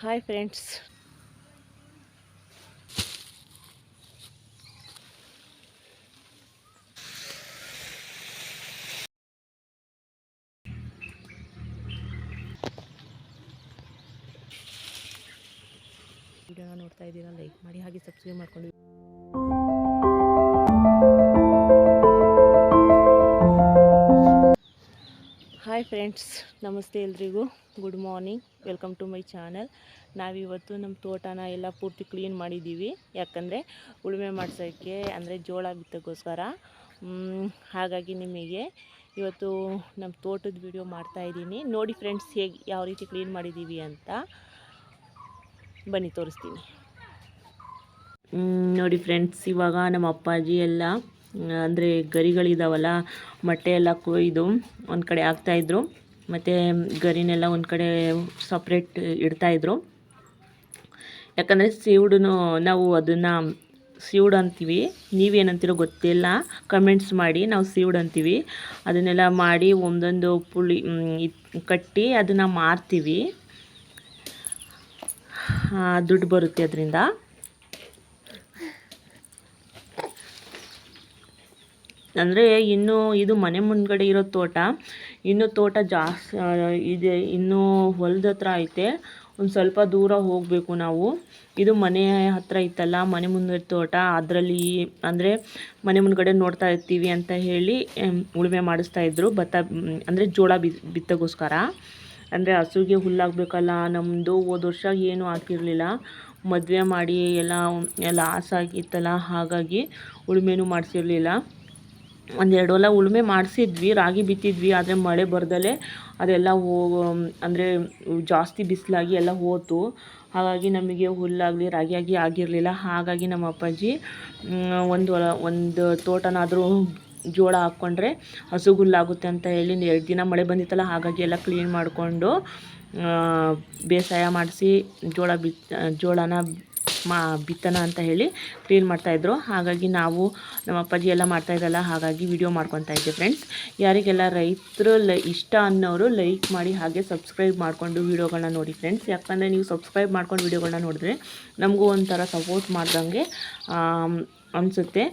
Hi friends, ವಿಡಿಯೋನ ನೋಡ್ತಾ ಇದ್ದೀರಾ, ಲೈಕ್ ಮಾಡಿ ಹಾಗೆ ಸಬ್ಸ್ಕ್ರೈಬ್ ಮಾಡ್ಕೊಂಡು. ಹಾಯ್ ಫ್ರೆಂಡ್ಸ್, ನಮಸ್ತೆ ಎಲ್ರಿಗೂ. Good morning, welcome to my channel. ನಾವಿವತ್ತು ನಮ್ಮ ತೋಟನ ಎಲ್ಲ ಪೂರ್ತಿ ಕ್ಲೀನ್ ಮಾಡಿದ್ದೀವಿ. ಯಾಕಂದರೆ ಉಳುಮೆ ಮಾಡ್ಸೋಕ್ಕೆ, ಅಂದರೆ ಜೋಳ ಬಿತ್ತೋಕ್ಕೋಸ್ಕರ. ಹಾಗಾಗಿ ನಿಮಗೆ ಇವತ್ತು ನಮ್ಮ ತೋಟದ ವಿಡಿಯೋ ಮಾಡ್ತಾಯಿದ್ದೀನಿ. ನೋಡಿ ಫ್ರೆಂಡ್ಸ್, ಯಾವ ರೀತಿ ಕ್ಲೀನ್ ಮಾಡಿದ್ದೀವಿ ಅಂತ ಬನ್ನಿ ತೋರಿಸ್ತೀನಿ. ನೋಡಿ ಫ್ರೆಂಡ್ಸ್, ಇವಾಗ ನಮ್ಮ ಅಪ್ಪಾಜಿ ಎಲ್ಲ ಅಂದರೆ ಗರಿಗಳಿದಾವಲ್ಲ, ಮೊಟ್ಟೆ ಎಲ್ಲ ಕೊಯ್ದು ಒಂದು ಕಡೆ ಹಾಕ್ತಾಯಿದ್ರು, ಮತ್ತು ಗರಿನೆಲ್ಲ ಒಂದು ಕಡೆ ಸಪ್ರೇಟ್ ಇಡ್ತಾಯಿದ್ರು. ಯಾಕಂದರೆ ಸೀವುಡನ್ನು ನಾವು ಅದನ್ನು ಸೀವುಡ್ ಅಂತೀವಿ, ನೀವೇನಂತೀರೋ ಗೊತ್ತಿಲ್ಲ, ಕಮೆಂಟ್ಸ್ ಮಾಡಿ. ನಾವು ಸೀವುಡ್ ಅಂತೀವಿ. ಅದನ್ನೆಲ್ಲ ಮಾಡಿ ಒಂದೊಂದು ಪುಳಿ ಕಟ್ಟಿ ಅದನ್ನು ಮಾರ್ತೀವಿ, ದುಡ್ಡು ಬರುತ್ತೆ ಅದರಿಂದ. ಅಂದರೆ ಇನ್ನೂ ಇದು ಮನೆ ಮುಂದ್ಗಡೆ ಇರೋ ತೋಟ, ಇನ್ನೂ ತೋಟ ಜಾಸ್ತಿ ಇದೆ, ಇನ್ನೂ ಹೊಲದ ಹತ್ರ ಐತೆ. ಒಂದು ಸ್ವಲ್ಪ ದೂರ ಹೋಗಬೇಕು ನಾವು. ಇದು ಮನೆ ಹತ್ರ ಇತ್ತಲ್ಲ, ಮನೆ ಮುಂದೆ ತೋಟ, ಅದರಲ್ಲಿ ಅಂದರೆ ಮನೆ ಮುಂದ್ಗಡೆ ನೋಡ್ತಾ ಇರ್ತೀವಿ ಅಂತ ಹೇಳಿ ಉಳುಮೆ ಮಾಡಿಸ್ತಾಯಿದ್ರು. ಭತ್ತ ಅಂದರೆ ಜೋಳ ಬಿತ್ತಗೋಸ್ಕರ. ಅಂದರೆ ಹಸುಗೆ ಹುಲ್ಲಾಗಬೇಕಲ್ಲ. ನಮ್ಮದು ಹೋದ ವರ್ಷ ಏನೂ ಹಾಕಿರಲಿಲ್ಲ, ಮದುವೆ ಮಾಡಿ ಎಲ್ಲ ಲಾಸ್ ಆಗಿತ್ತಲ್ಲ, ಹಾಗಾಗಿ ಉಳುಮೆನೂ ಮಾಡಿಸಿರಲಿಲ್ಲ. ಒಂದೆರಡು ಹೊಲ ಉಳುಮೆ ಮಾಡಿಸಿದ್ವಿ, ರಾಗಿ ಬಿತ್ತಿದ್ವಿ. ಆದರೆ ಮಳೆ ಬರ್ದಲೇ ಅದೆಲ್ಲ ಅಂದರೆ ಜಾಸ್ತಿ ಬಿಸಿಲಾಗಿ ಎಲ್ಲ ಹೋತು. ಹಾಗಾಗಿ ನಮಗೆ ಹುಲ್ಲಾಗಲಿ ರಾಗಿಯಾಗಿ ಆಗಿರಲಿಲ್ಲ. ಹಾಗಾಗಿ ನಮ್ಮ ಅಪ್ಪಾಜಿ ಒಂದು ತೋಟನಾದರೂ ಜೋಳ ಹಾಕ್ಕೊಂಡ್ರೆ ಹಸುಗೆ ಹುಲ್ಲಾಗುತ್ತೆ ಅಂತ ಹೇಳಿ 2 ದಿನ ಮಳೆ ಬಂದಿತ್ತಲ್ಲ, ಹಾಗಾಗಿ ಎಲ್ಲ ಕ್ಲೀನ್ ಮಾಡಿಕೊಂಡು ಬೇಸಾಯ ಮಾಡಿಸಿ ಜೋಳನ ಬಿತ್ತನ ಅಂತ ಹೇಳಿ ಕ್ಲೀನ್ ಮಾಡ್ತಾಯಿದ್ರು. ಹಾಗಾಗಿ ನಾವು ನಮ್ಮ ಅಪ್ಪಾಜಿ ಎಲ್ಲ ಮಾಡ್ತಾಯಿದ್ರಲ್ಲ, ಹಾಗಾಗಿ ವಿಡಿಯೋ ಮಾಡ್ಕೊತಾ ಇದ್ದೆ ಫ್ರೆಂಡ್ಸ್. ಯಾರಿಗೆಲ್ಲ ರೈತರು ಇಷ್ಟ ಅನ್ನೋರು ಲೈಕ್ ಮಾಡಿ ಹಾಗೆ ಸಬ್ಸ್ಕ್ರೈಬ್ ಮಾಡಿಕೊಂಡು ವಿಡಿಯೋಗಳನ್ನ ನೋಡಿ ಫ್ರೆಂಡ್ಸ್. ಯಾಕಂದರೆ ನೀವು ಸಬ್ಸ್ಕ್ರೈಬ್ ಮಾಡ್ಕೊಂಡು ವಿಡಿಯೋಗಳನ್ನ ನೋಡಿದ್ರೆ ನಮಗೂ ಒಂಥರ ಸಪೋರ್ಟ್ ಮಾಡ್ದಂಗೆ ಅನಿಸುತ್ತೆ.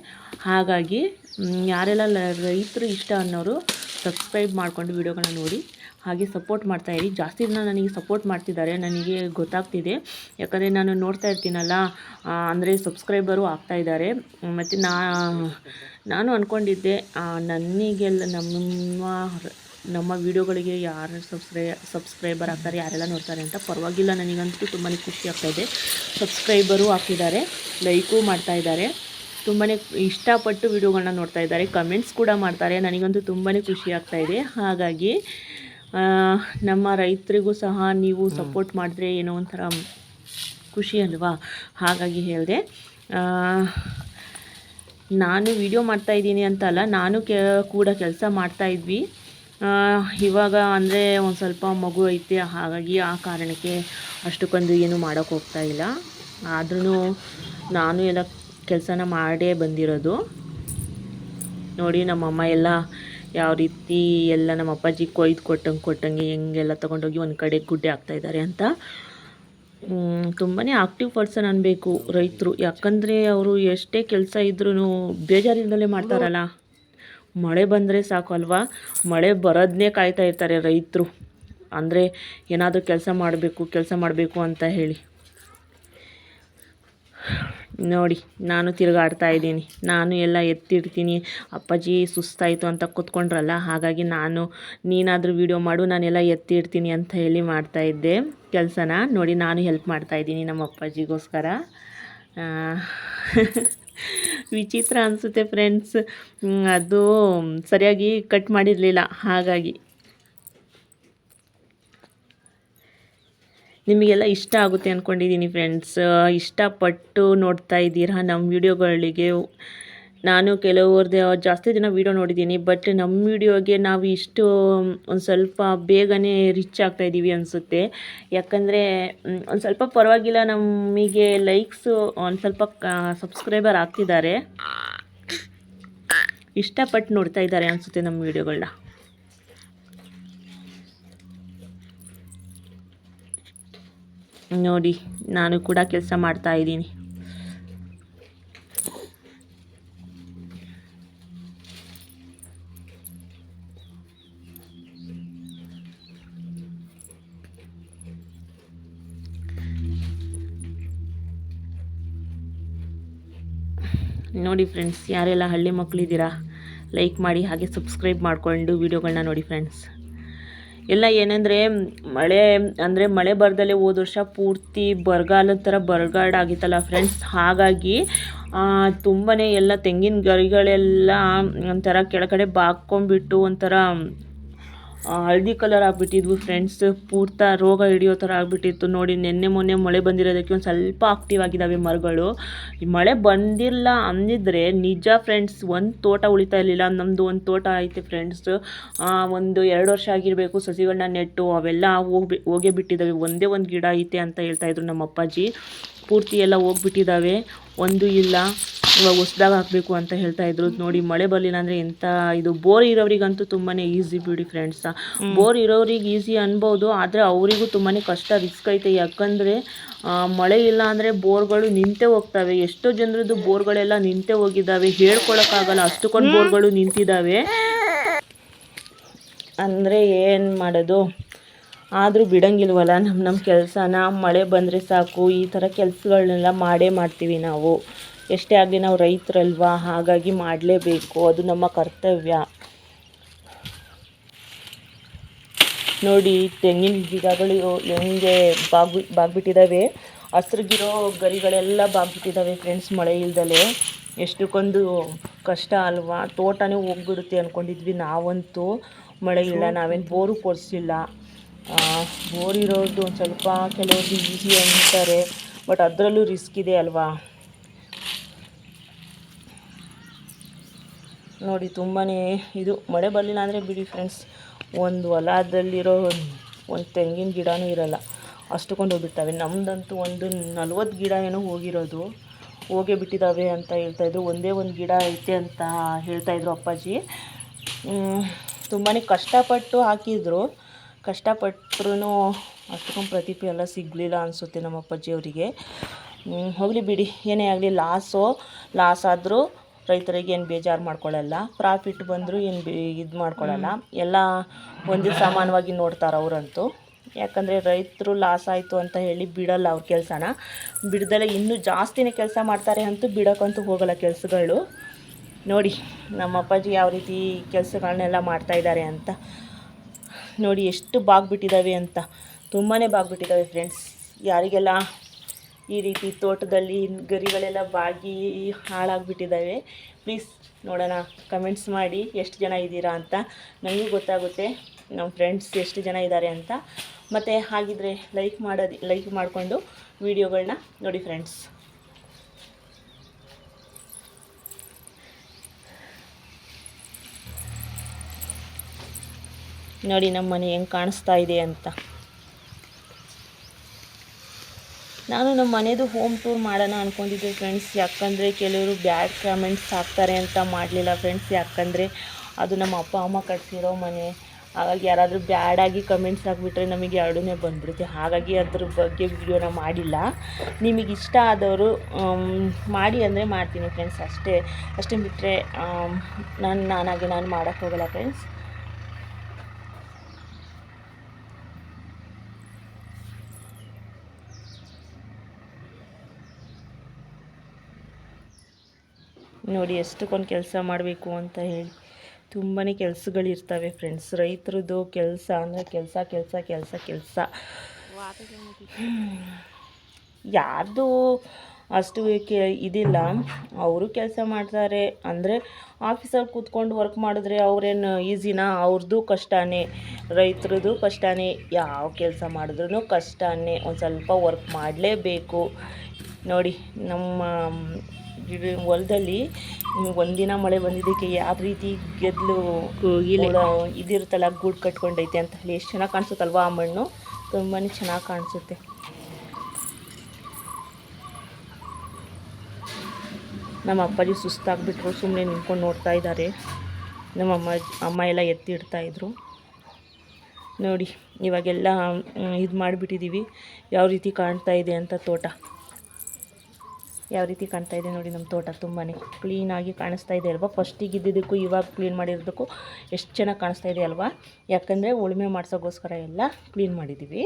ಹಾಗಾಗಿ ಯಾರೆಲ್ಲ ರೈತರು ಇಷ್ಟ ಅನ್ನೋರು ಸಬ್ಸ್ಕ್ರೈಬ್ ಮಾಡಿಕೊಂಡು ವಿಡಿಯೋಗಳನ್ನ ನೋಡಿ ಹಾಗೆ ಸಪೋರ್ಟ್ ಮಾಡ್ತಾಯಿರಿ. ಜಾಸ್ತಿ ಜನ ನನಗೆ ಸಪೋರ್ಟ್ ಮಾಡ್ತಿದ್ದಾರೆ, ನನಗೆ ಗೊತ್ತಾಗ್ತಿದೆ. ಯಾಕಂದರೆ ನಾನು ನೋಡ್ತಾ ಇರ್ತೀನಲ್ಲ, ಅಂದರೆ ಸಬ್ಸ್ಕ್ರೈಬರು ಆಗ್ತಾಯಿದ್ದಾರೆ. ಮತ್ತು ನಾನು ಅಂದ್ಕೊಂಡಿದ್ದೆ ನನಗೆಲ್ಲ ನಮ್ಮ ವೀಡಿಯೋಗಳಿಗೆ ಯಾರು ಸಬ್ಸ್ಕ್ರೈಬರ್ ಆಗ್ತಾರೆ, ಯಾರೆಲ್ಲ ನೋಡ್ತಾರೆ ಅಂತ. ಪರವಾಗಿಲ್ಲ, ನನಗಂತೂ ತುಂಬಾ ಖುಷಿ ಆಗ್ತಾಯಿದೆ. ಸಬ್ಸ್ಕ್ರೈಬರು ಆಗ್ತಿದ್ದಾರೆ, ಲೈಕು ಮಾಡ್ತಾಯಿದ್ದಾರೆ, ತುಂಬಾ ಇಷ್ಟಪಟ್ಟು ವಿಡಿಯೋಗಳನ್ನ ನೋಡ್ತಾ ಇದ್ದಾರೆ, ಕಮೆಂಟ್ಸ್ ಕೂಡ ಮಾಡ್ತಾರೆ. ನನಗಂತೂ ತುಂಬಾ ಖುಷಿ ಆಗ್ತಾಯಿದೆ. ಹಾಗಾಗಿ ನಮ್ಮ ರೈತರಿಗೂ ಸಹ ನೀವು ಸಪೋರ್ಟ್ ಮಾಡಿದ್ರೆ ಏನೋ ಒಂಥರ ಖುಷಿ ಅಲ್ವಾ. ಹಾಗಾಗಿ ಹೇಳಿದೆ. ನಾನು ವಿಡಿಯೋ ಮಾಡ್ತಾಯಿದ್ದೀನಿ ಅಂತ ಅಲ್ಲ, ನಾನು ಕೂಡ ಕೆಲಸ ಮಾಡ್ತಾಯಿದ್ವಿ. ಇವಾಗ ಅಂದರೆ ಒಂದು ಸ್ವಲ್ಪ ಮಗು ಐತೆ, ಹಾಗಾಗಿ ಆ ಕಾರಣಕ್ಕೆ ಅಷ್ಟಕ್ಕೊಂದು ಏನು ಮಾಡೋಕ್ಕೆ ಹೋಗ್ತಾಯಿಲ್ಲ. ಆದ್ರೂ ನಾನು ಎಲ್ಲ ಕೆಲಸನ ಮಾಡೇ ಬಂದಿರೋದು. ನೋಡಿ ನಮ್ಮಮ್ಮ ಎಲ್ಲ ಯಾವ ರೀತಿ ಎಲ್ಲ ನಮ್ಮ ಅಪ್ಪಾಜಿ ಕೊಯ್ದು ಕೊಟ್ಟಂಗೆ ಹೆಂಗೆಲ್ಲ ತೊಗೊಂಡೋಗಿ ಒಂದು ಕಡೆ ಗುಡ್ಡೆ ಹಾಕ್ತಾಯಿದ್ದಾರೆ ಅಂತ. ತುಂಬಾ ಆಕ್ಟಿವ್ ಪರ್ಸನ್ ಅನ್ನಬೇಕು ರೈತರು. ಯಾಕಂದರೆ ಅವರು ಎಷ್ಟೇ ಕೆಲಸ ಇದ್ರೂ ಬೇಜಾರಿಂದಲೇ ಮಾಡ್ತಾರಲ್ಲ. ಮಳೆ ಬಂದರೆ ಸಾಕು ಅಲ್ವಾ, ಮಳೆ ಬರೋದನ್ನೇ ಕಾಯ್ತಾ ಇರ್ತಾರೆ ರೈತರು. ಅಂದರೆ ಏನಾದರೂ ಕೆಲಸ ಮಾಡಬೇಕು ಅಂತ ಹೇಳಿ. ನೋಡಿ, ನಾನು ತಿರುಗಾಡ್ತಾ ಇದ್ದೀನಿ, ನಾನು ಎಲ್ಲ ಎತ್ತಿಡ್ತೀನಿ. ಅಪ್ಪಾಜಿ ಸುಸ್ತಾಯಿತು ಅಂತ ಕೂತ್ಕೊಂಡ್ರಲ್ಲ, ಹಾಗಾಗಿ ನೀನಾದರೂ ವಿಡಿಯೋ ಮಾಡು, ನಾನೆಲ್ಲ ಎತ್ತಿಡ್ತೀನಿ ಅಂತ ಹೇಳಿ ಮಾಡ್ತಾಯಿದ್ದೆ ಕೆಲಸನ. ನೋಡಿ, ನಾನು ಹೆಲ್ಪ್ ಮಾಡ್ತಾಯಿದ್ದೀನಿ ನಮ್ಮ ಅಪ್ಪಾಜಿಗೋಸ್ಕರ. ವಿಚಿತ್ರ ಅನಿಸುತ್ತೆ ಫ್ರೆಂಡ್ಸ್, ಅದು ಸರಿಯಾಗಿ ಕಟ್ ಮಾಡಿರಲಿಲ್ಲ. ಹಾಗಾಗಿ ನಿಮಗೆಲ್ಲ ಇಷ್ಟ ಆಗುತ್ತೆ ಅಂದ್ಕೊಂಡಿದ್ದೀನಿ ಫ್ರೆಂಡ್ಸ್. ಇಷ್ಟಪಟ್ಟು ನೋಡ್ತಾ ಇದ್ದೀರಾ ನಮ್ಮ ವಿಡಿಯೋಗಳಿಗೆ. ನಾನು ಕೆಲವ್ರದ್ದು ಜಾಸ್ತಿ ದಿನ ವೀಡಿಯೋ ನೋಡಿದ್ದೀನಿ, ಬಟ್ ನಮ್ಮ ವಿಡಿಯೋಗೆ ನಾವು ಇಷ್ಟು ಒಂದು ಸ್ವಲ್ಪ ಬೇಗನೆ ರಿಚ್ ಆಗ್ತಾಯಿದ್ದೀವಿ ಅನಿಸುತ್ತೆ. ಯಾಕಂದರೆ ಒಂದು ಸ್ವಲ್ಪ ಪರವಾಗಿಲ್ಲ, ನಮಗೆ ಲೈಕ್ಸು ಒಂದು ಸ್ವಲ್ಪ ಸಬ್ಸ್ಕ್ರೈಬರ್ ಆಗ್ತಿದ್ದಾರೆ, ಇಷ್ಟಪಟ್ಟು ನೋಡ್ತಾ ಇದ್ದಾರೆ ಅನಿಸುತ್ತೆ ನಮ್ಮ ವಿಡಿಯೋಗಳನ್ನ. ನೋಡಿ ನಾನು ಕೂಡ ಕೆಲಸ ಮಾಡ್ತಾ ಇದ್ದೀನಿ. ನೋಡಿ ಫ್ರೆಂಡ್ಸ್, ಯಾರೆಲ್ಲ ಹಳ್ಳಿ ಮಕ್ಕಳಿದ್ದೀರಾ ಲೈಕ್ ಮಾಡಿ, ಹಾಗೆ ಸಬ್ಸ್ಕ್ರೈಬ್ ಮಾಡಿಕೊಂಡು ವಿಡಿಯೋಗಳನ್ನ ನೋಡಿ ಫ್ರೆಂಡ್ಸ್. ಎಲ್ಲ ಏನಂದರೆ ಮಳೆ ಬರ್ದಲ್ಲೇ ಹೋದ ವರ್ಷ ಪೂರ್ತಿ ಬರಗಾಲದ ಥರ ಬರಗಾಡಾಗಿತ್ತಲ್ಲ ಫ್ರೆಂಡ್ಸ್. ಹಾಗಾಗಿ ತುಂಬಾ ಎಲ್ಲ ತೆಂಗಿನ ಗರಿಗಳೆಲ್ಲ ಒಂಥರ ಕೆಳಗಡೆ ಬಾಗ್ಕೊಂಡ್ಬಿಟ್ಟು ಒಂಥರ ಹಳದಿ ಕಲರ್ ಆಗಿಬಿಟ್ಟಿದ್ವು ಫ್ರೆಂಡ್ಸ್. ಪೂರ್ತಿ ರೋಗ ಹಿಡಿಯೋ ಥರ ಆಗಿಬಿಟ್ಟಿತ್ತು. ನೋಡಿ ಮೊನ್ನೆ ಮಳೆ ಬಂದಿರೋದಕ್ಕೆ ಒಂದು ಸ್ವಲ್ಪ ಆಕ್ಟಿವ್ ಆಗಿದ್ದಾವೆ ಮರಗಳು. ಈ ಮಳೆ ಬಂದಿಲ್ಲ ಅಂದಿದ್ರೆ ನಿಜ ಫ್ರೆಂಡ್ಸ್ ಒಂದು ತೋಟ ಉಳಿತಾ ಇರಲಿಲ್ಲ. ನಮ್ಮದು ಒಂದು ತೋಟ ಐತೆ ಫ್ರೆಂಡ್ಸ್, ಒಂದು 2 ವರ್ಷ ಆಗಿರಬೇಕು ಸಸಿಗಳನ್ನ ನೆಟ್ಟು. ಅವೆಲ್ಲ ಹೋಗೇ ಬಿಟ್ಟಿದ್ದಾವೆ. ಒಂದೇ ಒಂದು ಗಿಡ ಐತೆ ಅಂತ ಹೇಳ್ತಾಯಿದ್ರು ನಮ್ಮ ಅಪ್ಪಾಜಿ. ಪೂರ್ತಿ ಎಲ್ಲ ಹೋಗ್ಬಿಟ್ಟಿದ್ದಾವೆ, ಒಂದು ಇಲ್ಲ. ಇವಾಗ ಹೊಸ್ದಾಗಿ ಹಾಕಬೇಕು ಅಂತ ಹೇಳ್ತಾಯಿದ್ರು. ನೋಡಿ ಮಳೆ ಬರಲಿಲ್ಲ ಅಂದರೆ ಎಂಥ ಇದು. ಬೋರ್ ಇರೋರಿಗಂತೂ ತುಂಬಾ ಈಸಿ ಬಿಡಿ ಫ್ರೆಂಡ್ಸ್. ಬೋರ್ ಇರೋರಿಗೆ ಈಸಿ ಅನ್ಬೋದು, ಆದರೆ ಅವರಿಗೂ ತುಂಬಾ ಕಷ್ಟ, ರಿಸ್ಕ್ ಐತೆ. ಯಾಕಂದರೆ ಮಳೆ ಇಲ್ಲ ಅಂದರೆ ಬೋರ್ಗಳು ನಿಂತೇ ಹೋಗ್ತವೆ. ಎಷ್ಟೋ ಜನರದ್ದು ಬೋರ್ಗಳೆಲ್ಲ ನಿಂತೇ ಹೋಗಿದ್ದಾವೆ, ಹೇಳ್ಕೊಳಕ್ಕಾಗಲ್ಲ ಅಷ್ಟಕ್ಕೊಂದು ಬೋರ್ಗಳು ನಿಂತಿದ್ದಾವೆ. ಅಂದರೆ ಏನು ಮಾಡೋದು, ಆದರೂ ಬಿಡೋಂಗಿಲ್ವಲ್ಲ ನಮ್ಮ ಕೆಲಸನ. ಮಳೆ ಬಂದರೆ ಸಾಕು, ಈ ಥರ ಕೆಲಸಗಳನ್ನೆಲ್ಲ ಮಾಡ್ತೀವಿ ನಾವು. ಎಷ್ಟೇ ಆಗಲಿ ನಾವು ರೈತರಲ್ವಾ, ಹಾಗಾಗಿ ಮಾಡಲೇಬೇಕು, ಅದು ನಮ್ಮ ಕರ್ತವ್ಯ. ನೋಡಿ ತೆಂಗಿನ ಗಿಡಗಳು ಹೆಂಗೆ ಬಾಗ್ಬಿಟ್ಟಿದ್ದಾವೆ. ಹಸ್ರಿಗಿರೋ ಗರಿಗಳೆಲ್ಲ ಬಾಗ್ಬಿಟ್ಟಿದ್ದಾವೆ ಫ್ರೆಂಡ್ಸ್ ಮಳೆ ಇಲ್ದಲೆ. ಎಷ್ಟಕ್ಕೊಂದು ಕಷ್ಟ ಅಲ್ವಾ. ತೋಟನೇ ಹೋಗ್ಬಿಡುತ್ತೆ ಅಂದ್ಕೊಂಡಿದ್ವಿ ನಾವಂತೂ. ಮಳೆ ಇಲ್ಲ, ನಾವೇನು ಬೋರು ಕೊಡಿಸಿಲ್ಲ. ಬೋರ್ ಇರೋದು ಒಂದು ಸ್ವಲ್ಪ ಕೆಲವ್ರಿಗೆ ಈಸಿ ಅಂತಾರೆ, ಬಟ್ ಅದರಲ್ಲೂ ರಿಸ್ಕ್ ಇದೆ ಅಲ್ವಾ. ನೋಡಿ ತುಂಬಾ ಇದು ಮಳೆ ಬರಲಿಲ್ಲ ಅಂದರೆ ಬಿಡಿ ಫ್ರೆಂಡ್ಸ್, ಒಂದು ಹೊಲದಲ್ಲಿರೋ ಒಂದು ತೆಂಗಿನ ಗಿಡನೂ ಇರೋಲ್ಲ, ಅಷ್ಟಕ್ಕೊಂದು ಹೋಗ್ಬಿಡ್ತವೆ. ನಮ್ಮದಂತೂ ಒಂದು 40 ಗಿಡ ಏನೋ ಹೋಗೇ ಬಿಟ್ಟಿದ್ದಾವೆ ಅಂತ ಹೇಳ್ತಾಯಿದ್ರು. ಒಂದೇ ಒಂದು ಗಿಡ ಐತೆ ಅಂತ ಹೇಳ್ತಾಯಿದ್ರು ಅಪ್ಪಾಜಿ. ತುಂಬಾ ಕಷ್ಟಪಟ್ಟು ಹಾಕಿದ್ರು, ಕಷ್ಟಪಟ್ಟರೂ ಅಷ್ಟಕ್ಕೊಂದು ಪ್ರತಿಫಲ ಸಿಗಲಿಲ್ಲ ಅನಿಸುತ್ತೆ ನಮ್ಮ ಅಪ್ಪಾಜಿಯವರಿಗೆ. ಹೋಗಲಿ ಬಿಡಿ, ಏನೇ ಆಗಲಿ ಲಾಸ್ ಆದರೂ ರೈತರಿಗೆ ಏನು ಬೇಜಾರು ಮಾಡ್ಕೊಳ್ಳಲ್ಲ, ಪ್ರಾಫಿಟ್ ಬಂದರೂ ಏನು ಇದು ಮಾಡ್ಕೊಳ್ಳಲ್ಲ. ಎಲ್ಲ ಒಂದೇ ಸಮಾನವಾಗಿ ನೋಡ್ತಾರೆ ಅವರಂತೂ. ಯಾಕಂದರೆ ರೈತರು ಲಾಸ್ ಆಯಿತು ಅಂತ ಹೇಳಿ ಬಿಡಲ್ಲ ಅವ್ರ ಕೆಲಸನ. ಬಿಡ್ದಲ್ಲೇ ಇನ್ನೂ ಜಾಸ್ತಿನೇ ಕೆಲಸ ಮಾಡ್ತಾರೆ, ಅಂತೂ ಬಿಡೋಕ್ಕಂತೂ ಹೋಗಲ್ಲ ಕೆಲಸಗಳು. ನೋಡಿ ನಮ್ಮ ಅಪ್ಪಾಜಿ ಯಾವ ರೀತಿ ಕೆಲಸಗಳನ್ನೆಲ್ಲ ಮಾಡ್ತಾಯಿದ್ದಾರೆ ಅಂತ. ನೋಡಿ ಎಷ್ಟು ಬಾಗ್ಬಿಟ್ಟಿದ್ದಾವೆ ಅಂತ, ತುಂಬಾ ಬಾಗ್ಬಿಟ್ಟಿದ್ದಾವೆ ಫ್ರೆಂಡ್ಸ್. ಯಾರಿಗೆಲ್ಲ ಈ ರೀತಿ ತೋಟದಲ್ಲಿ ಗರಿಗಳೆಲ್ಲ ಬಾಗಿ ಹಾಳಾಗಿಬಿಟ್ಟಿದ್ದಾವೆ, ಪ್ಲೀಸ್ ನೋಡೋಣ, ಕಮೆಂಟ್ಸ್ ಮಾಡಿ ಎಷ್ಟು ಜನ ಇದ್ದೀರಾ ಅಂತ. ನನಗೂ ಗೊತ್ತಾಗುತ್ತೆ ನಮ್ಮ ಫ್ರೆಂಡ್ಸ್ ಎಷ್ಟು ಜನ ಇದ್ದಾರೆ ಅಂತ. ಮತ್ತು ಹಾಗಿದ್ರೆ ಲೈಕ್ ಮಾಡಿಕೊಂಡು ವಿಡಿಯೋಗಳನ್ನ ನೋಡಿ ಫ್ರೆಂಡ್ಸ್. ನೋಡಿ ನಮ್ಮ ಮನೆ ಹೆಂಗೆ ಕಾಣಿಸ್ತಾ ಇದೆ ಅಂತ. ನಾನು ನಮ್ಮ ಮನೆಯದು ಹೋಮ್ ಟೂರ್ ಮಾಡೋಣ ಅಂದ್ಕೊಂಡಿದ್ದೆ ಫ್ರೆಂಡ್ಸ್. ಯಾಕಂದರೆ ಕೆಲವರು ಬ್ಯಾಡ್ ಕಮೆಂಟ್ಸ್ ಹಾಕ್ತಾರೆ ಅಂತ ಮಾಡಲಿಲ್ಲ ಫ್ರೆಂಡ್ಸ್. ಯಾಕಂದರೆ ಅದು ನಮ್ಮ ಅಪ್ಪ ಅಮ್ಮ ಕಟ್ಸಿರೋ ಮನೆ. ಹಾಗಾಗಿ ಯಾರಾದರೂ ಬ್ಯಾಡಾಗಿ ಕಮೆಂಟ್ಸ್ ಹಾಕ್ಬಿಟ್ರೆ ನಮಗೆ ಎರಡನೇ ಬಂದುಬಿಡುತ್ತೆ. ಹಾಗಾಗಿ ಅದ್ರ ಬಗ್ಗೆ ವಿಡಿಯೋನ ಮಾಡಿಲ್ಲ. ನಿಮಗೆ ಇಷ್ಟ ಆದವರು ಮಾಡಿ ಅಂದರೆ ಮಾಡ್ತೀನಿ ಫ್ರೆಂಡ್ಸ್. ಅಷ್ಟೇ ಬಿಟ್ಟರೆ ನಾನು ಮಾಡೋಕ್ಕೆ ಹೋಗಲ್ಲ ಫ್ರೆಂಡ್ಸ್. ನೋಡಿ ಎಷ್ಟಕ್ಕೊಂದು ಕೆಲಸ ಮಾಡಬೇಕು ಅಂತ ಹೇಳಿ. ತುಂಬಾ ಕೆಲಸಗಳಿರ್ತವೆ ಫ್ರೆಂಡ್ಸ್. ರೈತರದ್ದು ಕೆಲಸ ಅಂದರೆ ಕೆಲಸ. ಯಾರ್ದು ಅಷ್ಟು ಇದಿಲ್ಲ, ಅವರು ಕೆಲಸ ಮಾಡ್ತಾರೆ. ಅಂದರೆ ಆಫೀಸಲ್ಲಿ ಕೂತ್ಕೊಂಡು ವರ್ಕ್ ಮಾಡಿದ್ರೆ ಅವ್ರೇನು ಈಸಿನಾ? ಅವ್ರದ್ದು ಕಷ್ಟನೇ, ರೈತರದ್ದು ಕಷ್ಟನೇ. ಯಾವ ಕೆಲಸ ಮಾಡಿದ್ರೂ ಕಷ್ಟನೇ, ಒಂದು ಸ್ವಲ್ಪ ವರ್ಕ್ ಮಾಡಲೇಬೇಕು. ನೋಡಿ ನಮ್ಮ ಹೊಲದಲ್ಲಿ ಒಂದಿನ ಮಳೆ ಬಂದಿದ್ದಕ್ಕೆ ಯಾವ ರೀತಿ ಗೆದ್ಲು ಇದಿರುತ್ತಲ್ಲ, ಗೂಡು ಕಟ್ಕೊಂಡೈತೆ ಅಂತ ಹೇಳಿ ಎಷ್ಟು ಚೆನ್ನಾಗಿ ಕಾಣಿಸುತ್ತಲ್ವ. ಆ ಮಣ್ಣು ತುಂಬಾ ಚೆನ್ನಾಗಿ ಕಾಣಿಸುತ್ತೆ. ನಮ್ಮ ಅಪ್ಪಾಜಿ ಸುಸ್ತಾಗ್ಬಿಟ್ರು, ಸುಮ್ಮನೆ ನಿಂತ್ಕೊಂಡು ನೋಡ್ತಾ ಇದ್ದಾರೆ. ನಮ್ಮ ಅಮ್ಮ ಎಲ್ಲ ಎತ್ತಿ ಇಡ್ತಾಯಿದ್ರು. ನೋಡಿ ಇವಾಗೆಲ್ಲ ಇದು ಮಾಡಿಬಿಟ್ಟಿದ್ದೀವಿ. ಯಾವ ರೀತಿ ಕಾಣ್ತಾ ಇದೆ ಅಂತ ತೋಟ, ಯಾವ ರೀತಿ ಕಾಣ್ತಾ ಇದೆ ನೋಡಿ ನಮ್ಮ ತೋಟ. ತುಂಬಾ ಕ್ಲೀನಾಗಿ ಕಾಣಿಸ್ತಾ ಇದೆ ಅಲ್ವಾ. ಫಸ್ಟಿಗೆ ಇದ್ದಿದ್ದಕ್ಕೂ ಇವಾಗ ಕ್ಲೀನ್ ಮಾಡಿರೋದಕ್ಕೂ ಎಷ್ಟು ಚೆನ್ನಾಗಿ ಕಾಣಿಸ್ತಾ ಇದೆ ಅಲ್ವಾ. ಯಾಕಂದರೆ ಉಳುಮೆ ಮಾಡ್ಸೋಕ್ಕೋಸ್ಕರ ಎಲ್ಲ ಕ್ಲೀನ್ ಮಾಡಿದ್ದೀವಿ.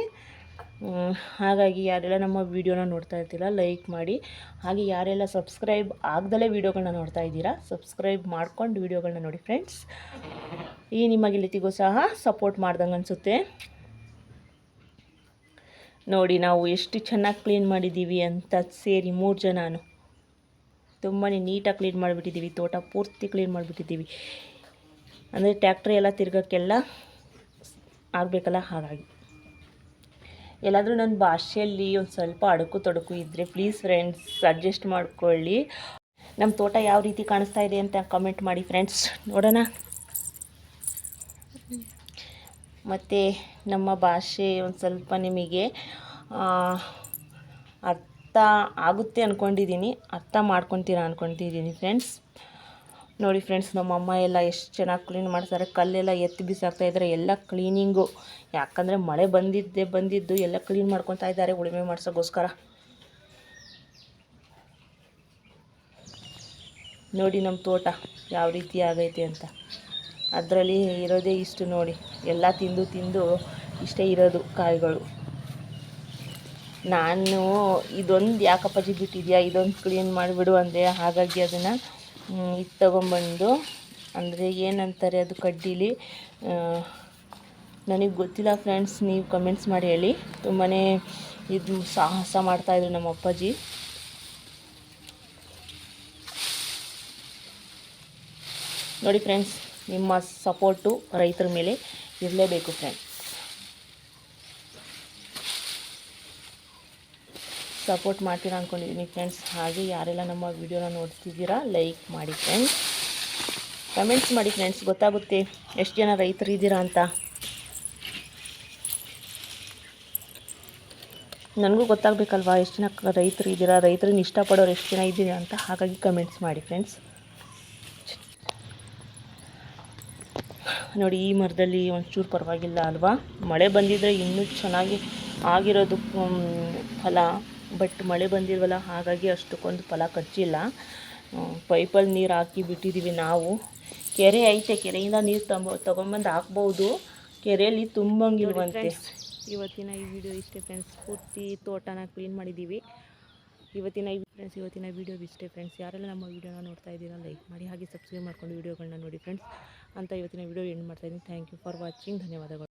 ಹಾಗಾಗಿ ಯಾರೆಲ್ಲ ನಮ್ಮ ವೀಡಿಯೋನ ನೋಡ್ತಾ ಇರ್ತೀರ ಲೈಕ್ ಮಾಡಿ. ಹಾಗೆ ಯಾರೆಲ್ಲ ಸಬ್ಸ್ಕ್ರೈಬ್ ಆಗ್ದಲೇ ವೀಡಿಯೋಗಳನ್ನ ನೋಡ್ತಾ ಇದ್ದೀರಾ ಸಬ್ಸ್ಕ್ರೈಬ್ ಮಾಡ್ಕೊಂಡು ವೀಡಿಯೋಗಳನ್ನ ನೋಡಿ ಫ್ರೆಂಡ್ಸ್. ಈ ನಿಮ್ಮ ಗೆಳತಿಗೂ ಸಹ ಸಪೋರ್ಟ್ ಮಾಡ್ದಂಗೆ ಅನಿಸುತ್ತೆ. ನೋಡಿ ನಾವು ಎಷ್ಟು ಚೆನ್ನಾಗಿ ಕ್ಲೀನ್ ಮಾಡಿದ್ದೀವಿ ಅಂತ ಸೇರಿ 3 ಜನನು ತುಂಬಾ ನೀಟಾಗಿ ಕ್ಲೀನ್ ಮಾಡಿಬಿಟ್ಟಿದ್ದೀವಿ. ತೋಟ ಪೂರ್ತಿ ಕ್ಲೀನ್ ಮಾಡಿಬಿಟ್ಟಿದ್ದೀವಿ. ಅಂದರೆ ಟ್ಯಾಕ್ಟ್ರಿ ಎಲ್ಲ ತಿರ್ಗೋಕ್ಕೆಲ್ಲ ಆಗಬೇಕಲ್ಲ, ಹಾಗಾಗಿ ಎಲ್ಲಾದರೂ ನನ್ನ ಭಾಷೆಯಲ್ಲಿ ಒಂದು ಸ್ವಲ್ಪ ಅಡುಕು ತೊಡಕು ಇದ್ದರೆ ಪ್ಲೀಸ್ ಫ್ರೆಂಡ್ಸ್ ಅಡ್ಜಸ್ಟ್ ಮಾಡ್ಕೊಳ್ಳಿ. ನಮ್ಮ ತೋಟ ಯಾವ ರೀತಿ ಕಾಣಿಸ್ತಾ ಇದೆ ಅಂತ ಕಮೆಂಟ್ ಮಾಡಿ ಫ್ರೆಂಡ್ಸ್, ನೋಡೋಣ. ಮತ್ತು ನಮ್ಮ ಭಾಷೆ ಒಂದು ಸ್ವಲ್ಪ ನಿಮಗೆ ಅರ್ಥ ಆಗುತ್ತೆ ಅಂದ್ಕೊಂಡಿದ್ದೀನಿ, ಅರ್ಥ ಮಾಡ್ಕೊತೀರಾ ಅಂದ್ಕೊತಿದ್ದೀನಿ ಫ್ರೆಂಡ್ಸ್. ನೋಡಿ ಫ್ರೆಂಡ್ಸ್, ನಮ್ಮಮ್ಮ ಎಲ್ಲ ಎಷ್ಟು ಚೆನ್ನಾಗಿ ಕ್ಲೀನ್ ಮಾಡ್ತಾರೆ. ಕಲ್ಲೆಲ್ಲ ಎತ್ತಿ ಬಿಸಾಕ್ತಾಯಿದ್ದಾರೆ, ಎಲ್ಲ ಕ್ಲೀನಿಂಗು. ಯಾಕಂದರೆ ಮಳೆ ಬಂದಿದ್ದು ಎಲ್ಲ ಕ್ಲೀನ್ ಮಾಡ್ಕೊತಾ ಇದ್ದಾರೆ ಉಳುಮೆ ಮಾಡ್ಸೋಕ್ಕೋಸ್ಕರ. ನೋಡಿ ನಮ್ಮ ತೋಟ ಯಾವ ರೀತಿ ಆಗೈತೆ ಅಂತ. ಅದರಲ್ಲಿ ಇರೋದೇ ಇಷ್ಟು ನೋಡಿ, ಎಲ್ಲ ತಿಂದು ಇಷ್ಟೇ ಇರೋದು ಕಾಯಿಗಳು. ನಾನು ಇದೊಂದು ಯಾಕಪ್ಪಾಜಿ ಬಿಟ್ಟಿದ್ಯಾ, ಇದೊಂದು ಕ್ಲೀನ್ ಮಾಡಿಬಿಡು ಅಂದೆ. ಹಾಗಾಗಿ ಅದನ್ನು ಇದು ತೊಗೊಂಬಂದು, ಅಂದರೆ ಏನಂತಾರೆ ಅದು ಕಡ್ಡೀಲಿ, ನನಗೆ ಗೊತ್ತಿಲ್ಲ ಫ್ರೆಂಡ್ಸ್, ನೀವು ಕಮೆಂಟ್ಸ್ ಮಾಡಿ ಹೇಳಿ. ತುಂಬಾ ಇದು ಸಾಹಸ ಮಾಡ್ತಾಯಿದ್ರು ನಮ್ಮ ಅಪ್ಪಾಜಿ. ನೋಡಿ ಫ್ರೆಂಡ್ಸ್, ನಿಮ್ಮ ಸಪೋರ್ಟು ರೈತರ ಮೇಲೆ ಇರಲೇಬೇಕು ಫ್ರೆಂಡ್ಸ್. ಸಪೋರ್ಟ್ ಮಾಡ್ತೀರಾ ಅಂದ್ಕೊಂಡಿದ್ದೀನಿ ಫ್ರೆಂಡ್ಸ್. ಹಾಗೆ ಯಾರೆಲ್ಲ ನಮ್ಮ ವಿಡಿಯೋನ ನೋಡ್ತಿದ್ದೀರಾ ಲೈಕ್ ಮಾಡಿ ಫ್ರೆಂಡ್ಸ್, ಕಮೆಂಟ್ಸ್ ಮಾಡಿ ಫ್ರೆಂಡ್ಸ್, ಗೊತ್ತಾಗುತ್ತೆ ಎಷ್ಟು ಜನ ರೈತರು ಇದ್ದೀರಾ ಅಂತ. ನನಗೂ ಗೊತ್ತಾಗಬೇಕಲ್ವಾ ಎಷ್ಟು ಜನ ರೈತರು ಇದ್ದೀರಾ, ರೈತರನ್ನ ಇಷ್ಟಪಡೋರು ಎಷ್ಟು ಜನ ಇದ್ದೀರಾ ಅಂತ. ಹಾಗಾಗಿ ಕಮೆಂಟ್ಸ್ ಮಾಡಿ ಫ್ರೆಂಡ್ಸ್. ನೋಡಿ ಈ ಮರದಲ್ಲಿ ಒಂಚೂರು ಪರವಾಗಿಲ್ಲ ಅಲ್ವಾ. ಮಳೆ ಬಂದಿದ್ದರೆ ಇನ್ನೂ ಚೆನ್ನಾಗಿ ಆಗಿರೋದು ಫಲ. ಬಟ್ ಮಳೆ ಬಂದಿಲ್ವಲ್ಲ, ಹಾಗಾಗಿ ಅಷ್ಟಕ್ಕೊಂದು ಫಲ ಕಚ್ಚಿಲ್ಲ. ಪೈಪಲ್ಲಿ ನೀರು ಹಾಕಿ ಬಿಟ್ಟಿದ್ದೀವಿ ನಾವು. ಕೆರೆ ಐತೆ, ಕೆರೆಯಿಂದ ನೀರು ತೊಗೊಂಬಂದು ಹಾಕ್ಬೋದು. ಕೆರೆಯಲ್ಲಿ ತುಂಬಂಗಿಲ್ವಂತೆ. ಇವತ್ತಿನ ಈ ವಿಡಿಯೋ ಇಷ್ಟೇ ಫ್ರೆಂಡ್ಸ್. ಪೂರ್ತಿ ತೋಟನ ಕ್ಲೀನ್ ಮಾಡಿದ್ದೀವಿ. ಇವತ್ತಿನ ವಿಡಿಯೋ ಇಷ್ಟೇ ಫ್ರೆಂಡ್ಸ್. ಯಾರೆಲ್ಲ ನಮ್ಮ ವಿಡಿಯೋನ ನೋಡ್ತಾ ಇದ್ದೀರಾ ಲೈಕ್ ಮಾಡಿ, ಹಾಗೆ ಸಬ್ಸ್ಕ್ರೈಬ್ ಮಾಡ್ಕೊಂಡು ವಿಡಿಯೋಗಳನ್ನ ನೋಡಿ ಫ್ರೆಂಡ್ಸ್ ಅಂತ ಇವತ್ತಿನ ವಿಡಿಯೋ ಎಂಡ್ ಮಾಡ್ತಾಯಿದ್ದೀನಿ. Thank you for watching. ಧನ್ಯವಾದಗಳು.